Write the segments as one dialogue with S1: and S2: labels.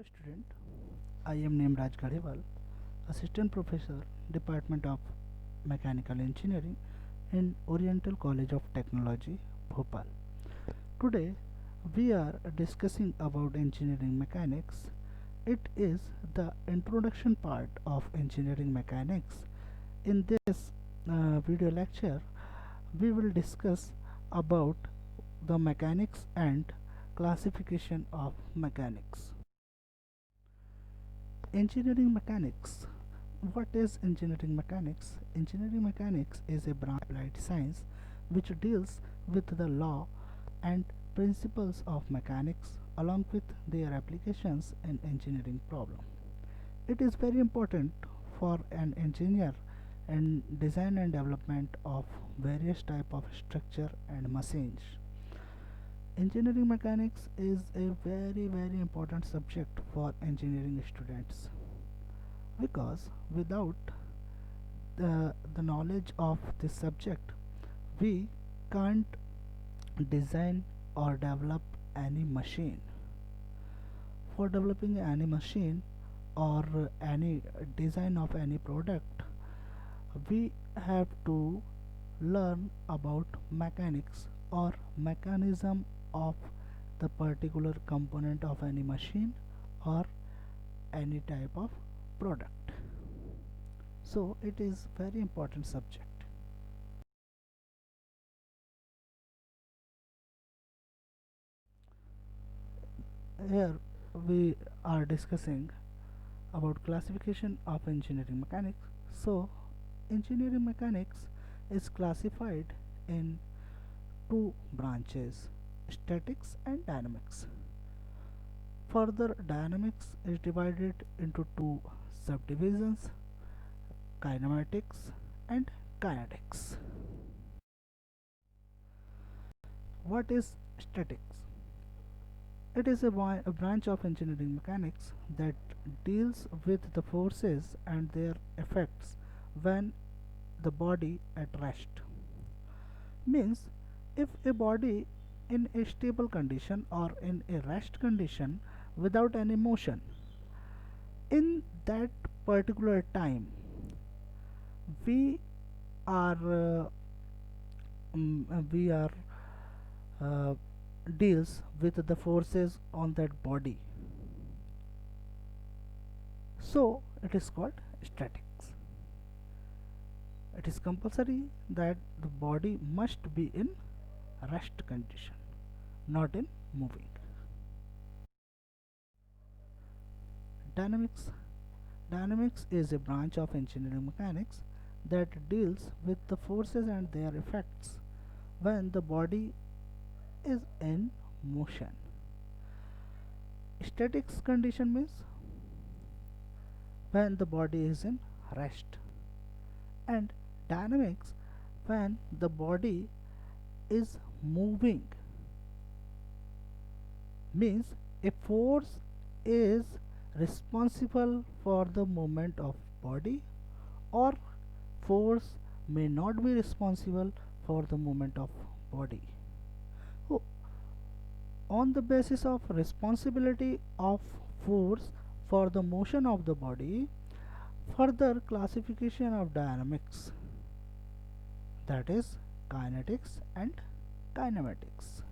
S1: Hello student, I am named Raj Gadewal, Assistant Professor, Department of Mechanical Engineering in Oriental College of Technology, Bhopal. Today we are discussing about engineering mechanics. It is the introduction part of engineering mechanics. In this video lecture, we will discuss about the mechanics and classification of mechanics. Engineering mechanics. What is engineering mechanics? Engineering mechanics is a branch of applied science which deals with the law and principles of mechanics along with their applications in engineering problems. It is very important for an engineer in design and development of various type of structure and machines. Engineering mechanics is a very important subject for engineering students because without the knowledge of this subject we can't design or develop any machine. For developing any machine or any design of any product, we have to learn about mechanics or mechanism of the particular component of any machine or any type of product. So it is very important subject. Here we are discussing about classification of engineering mechanics. So engineering mechanics is classified in two branches, statics and dynamics. Further, dynamics is divided into two subdivisions, kinematics and kinetics. What is statics? It is a branch of engineering mechanics that deals with the forces and their effects when the body at rest. Means if a body in a stable condition or in a rest condition without any motion, in that particular time we are we are uh, deals with the forces on that body, so it is called statics. It is compulsory that the body must be in rest condition, not in moving. Dynamics. Dynamics is a branch of engineering mechanics that deals with the forces and their effects when the body is in motion. Statics condition means when the body is in rest, and dynamics when the body is moving. Means a force is responsible for the movement of body, or force may not be responsible for the movement of body. So on the basis of responsibility of force for the motion of the body, further classification of dynamics, that is kinetics and kinematics.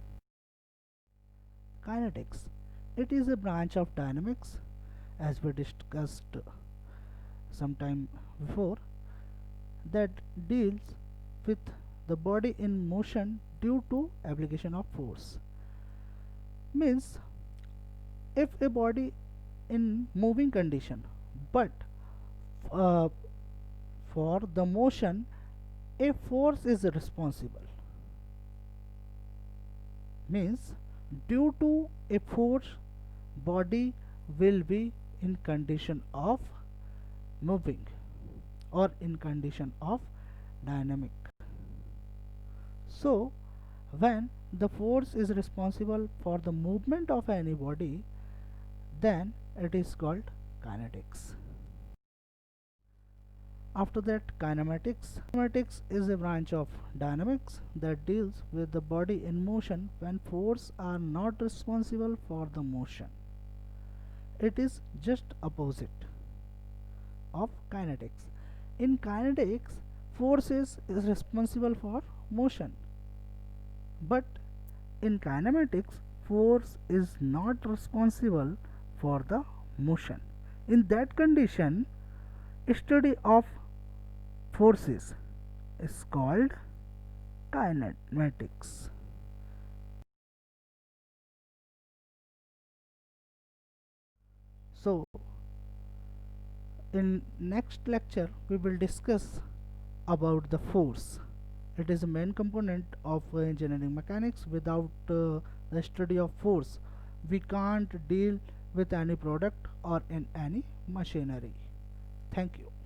S1: Kinetics, it is a branch of dynamics as we discussed some time before, that deals with the body in motion due to application of force. Means if a body in moving condition, but uh, for the motion a force is responsible, means due to a force body will be in condition of moving or in condition of dynamic. So when the force is responsible for the movement of any body, then it is called kinetics. After that, kinematics. Kinematics is a branch of dynamics that deals with the body in motion when force are not responsible for the motion. It is just opposite of kinetics. In kinetics, force is responsible for motion, but in kinematics, force is not responsible for the motion. In that condition, study of forces is called kinematics. So, in next lecture, we will discuss about the force. It is a main component of engineering mechanics. Without the study of force, we can't deal with any product or in any machinery. Thank you.